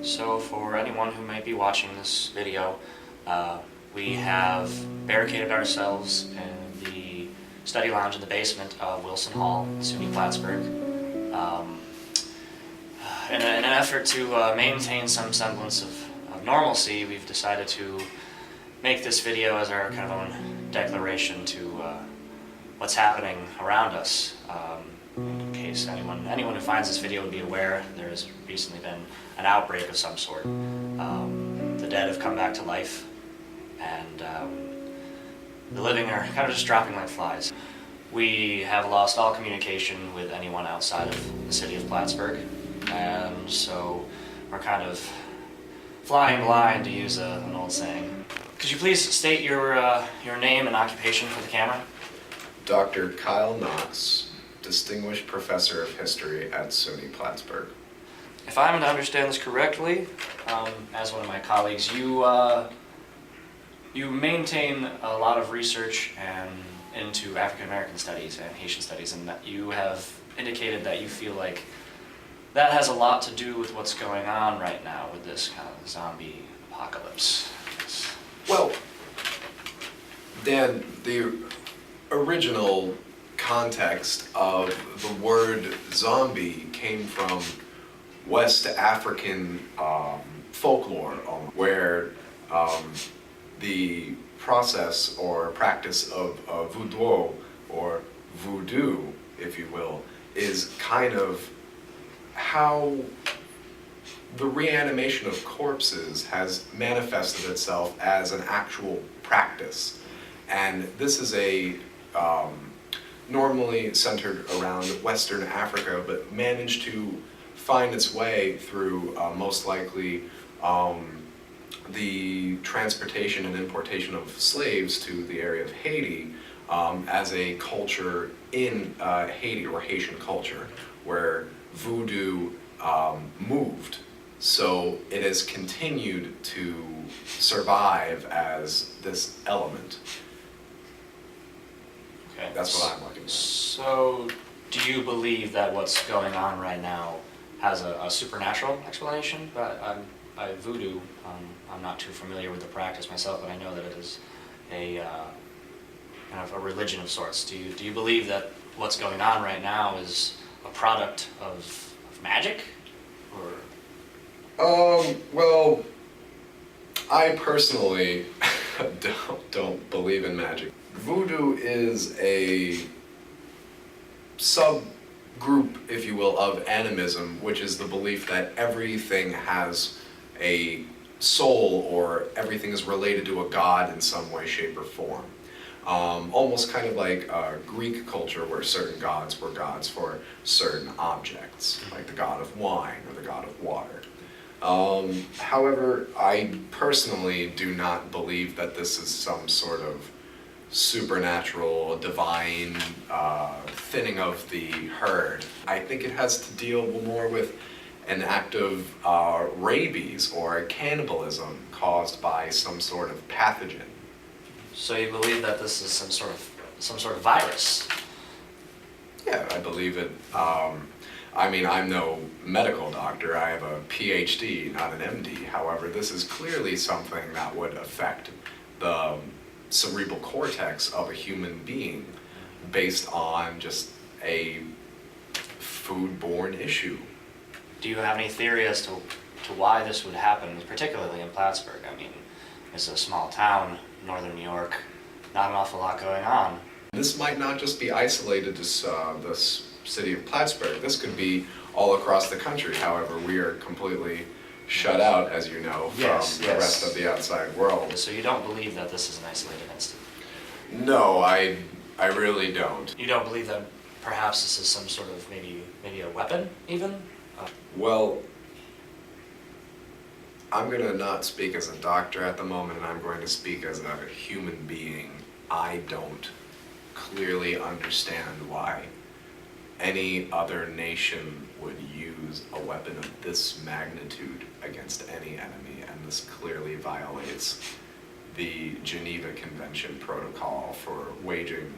So for anyone who might be watching this video, we have barricaded ourselves in the study lounge in the basement of Wilson Hall, SUNY Plattsburgh. In an effort to maintain some semblance of normalcy, we've decided to make this video as our kind of own declaration to what's happening around us. In case anyone who finds this video would be aware, there has recently been an outbreak of some sort. The dead have come back to life, and the living are kind of just dropping like flies. We have lost all communication with anyone outside of the city of Plattsburgh, and so we're kind of flying blind, to use an old saying. Could you please state your name and occupation for the camera? Dr. Kyle Knox, Distinguished Professor of History at SUNY Plattsburgh. If I'm to understand this correctly, as one of my colleagues, you maintain a lot of research into African American studies and Haitian studies, and that you have indicated that you feel like that has a lot to do with what's going on right now with this kind of zombie apocalypse. Well, Dan, the original context of the word zombie came from West African folklore, where the process or practice of voodoo, if you will, is kind of how the reanimation of corpses has manifested itself as an actual practice. And this is a normally centered around Western Africa, but managed to find its way through most likely the transportation and importation of slaves to the area of Haiti as a culture in Haiti, or Haitian culture, where voodoo moved. So it has continued to survive as this element. Okay. That's what I'm looking at. So, do you believe that what's going on right now has a supernatural explanation? By voodoo, I'm not too familiar with the practice myself, but I know that it is a kind of a religion of sorts. Do you believe that what's going on right now is a product of magic, or? Well, I personally don't believe in magic. Voodoo is a subgroup, if you will, of animism, which is the belief that everything has a soul, or everything is related to a god in some way, shape, or form. Almost kind of like Greek culture, where certain gods were gods for certain objects, like the god of wine or the god of water. However, I personally do not believe that this is some sort of supernatural, divine thinning of the herd. I think it has to deal more with an act of rabies or cannibalism caused by some sort of pathogen. So you believe that this is some sort of virus? Yeah, I believe it. I mean, I'm no medical doctor. I have a PhD, not an MD. However, this is clearly something that would affect the cerebral cortex of a human being based on just a foodborne issue. Do you have any theory as to why this would happen, particularly in Plattsburgh? I mean, it's a small town, northern New York, not an awful lot going on. This might not just be isolated to this city of Plattsburgh. This could be all across the country. However, we are completely shut out, as you know, from the rest of the outside world. So you don't believe that this is an isolated incident? No, I really don't. You don't believe that perhaps this is some sort of maybe a weapon, even? Well, I'm going to not speak as a doctor at the moment, and I'm going to speak as a human being. I don't clearly understand why any other nation would use a weapon of this magnitude against any enemy, and this clearly violates the Geneva Convention protocol for waging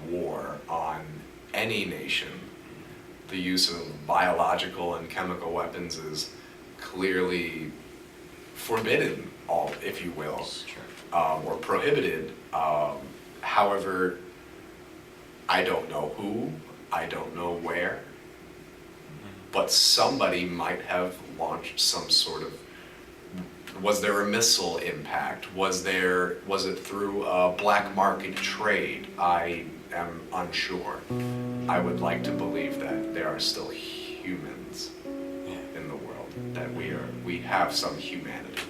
war on any nation the use of biological and chemical weapons is clearly forbidden, if you will, or prohibited. However, I don't know who, I don't know where, but somebody might have launched some sort of. Was there a missile impact? Was it through a black market trade? I am unsure. I would like to believe that there are still humans in the world, that we have some humanity.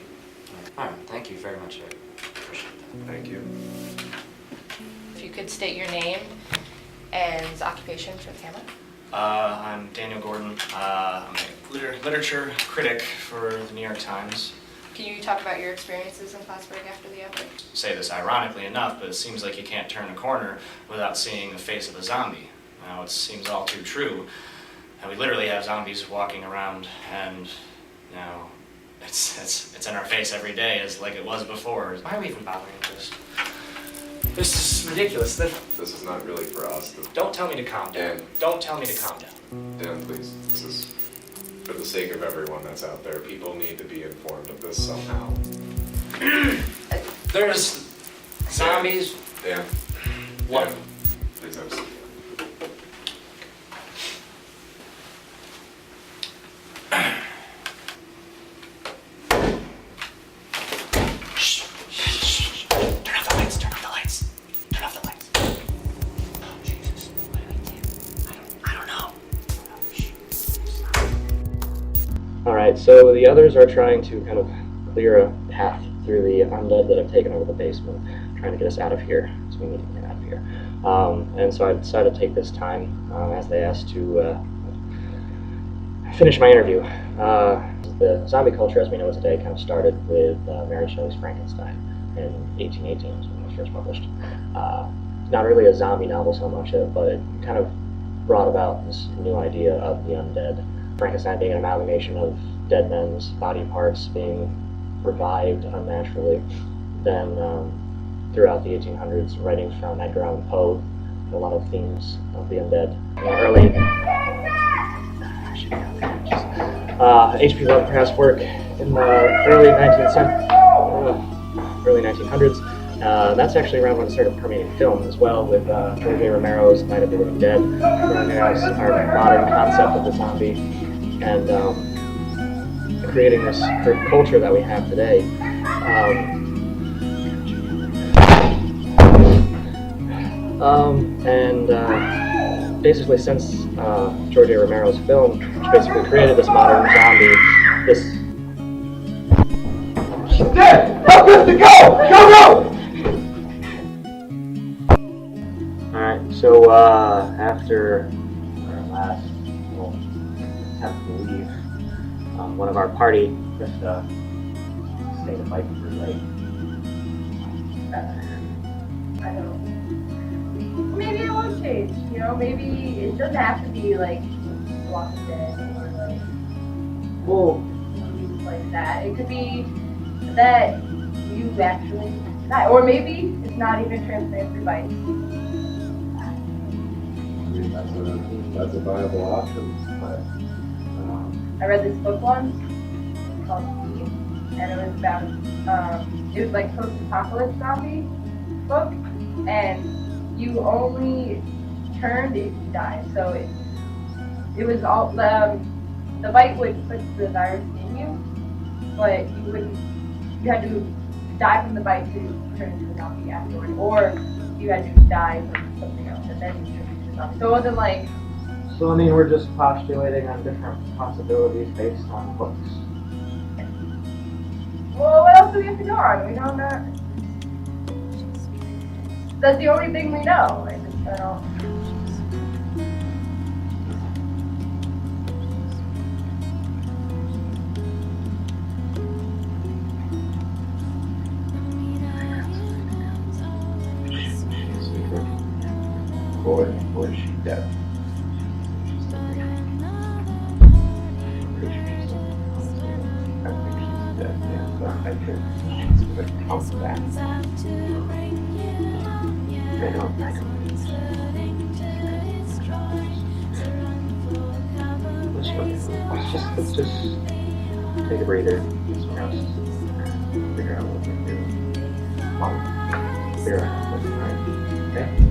All right, thank you very much. I appreciate that. Thank you. If you could state your name and occupation for the camera. I'm Daniel Gordon. I'm a literature critic for the New York Times. Can you talk about your experiences in Plattsburgh after the outbreak? Say this ironically enough, but it seems like you can't turn a corner without seeing the face of a zombie. Now, it seems all too true. And we literally have zombies walking around, and you know, it's in our face every day, as like it was before. Why are we even bothering with this? This is ridiculous. This is not really for us. Don't tell me to calm down. Dan. Don't tell me to calm down. Dan, please. This is for the sake of everyone that's out there. People need to be informed of this somehow. There's zombies. Dan. What? Dan, please have a seat. Shh. Turn off the lights. Turn off the lights. Turn off the lights. Oh, Jesus. What do we do? I don't know. All right, so the others are trying to kind of clear a path through the undead that have taken over the basement, trying to get us out of here, so we need to get out of here. And so I decided to take this time, as they asked, to finish my interview. The zombie culture as we know it today kind of started with Mary Shelley's Frankenstein in 1818, when it was first published. Not really a zombie novel so much, but it kind of brought about this new idea of the undead. Frankenstein being an amalgamation of dead men's body parts being revived unnaturally. Then throughout the 1800s, writings from Edgar Allan Poe, a lot of themes of the undead. In the H.P. Lovecraft's work in the early 1900s. That's actually around when it started permeating film as well, with George A. Romero's Night of the Living Dead, bringing us our modern concept of the zombie, and creating this culture that we have today. Basically since George A. Romero's film, which basically created this modern zombie, this... Dead! Help us to go! Go! Alright, so after our last attempt to leave, one of our party just stayed a bike for late. I don't know. Maybe it will change, you know, maybe it doesn't have to be like Walking Dead or like movies like that. It could be that you actually die. Or maybe it's not even transparent through bikes. I mean, that's a viable option. But, I read this book once called Steve, and it was about it was like post-apocalypse zombie book, and you only turned if you died. So it was all the bite would put the virus in you, but you had to die from the bite to turn into a zombie afterward, or you had to die from something else and then you turned into a zombie. So it wasn't like. So I mean, we're just postulating on different possibilities based on books. Well, what else do we have to go on? We don't know. That's the only thing we know. I don't. or is she dead? I think she's dead, yeah. So I think she's gonna come back. I don't. just take a breather, get some rest, and figure out what we're doing. Figure out what's tonight. Okay?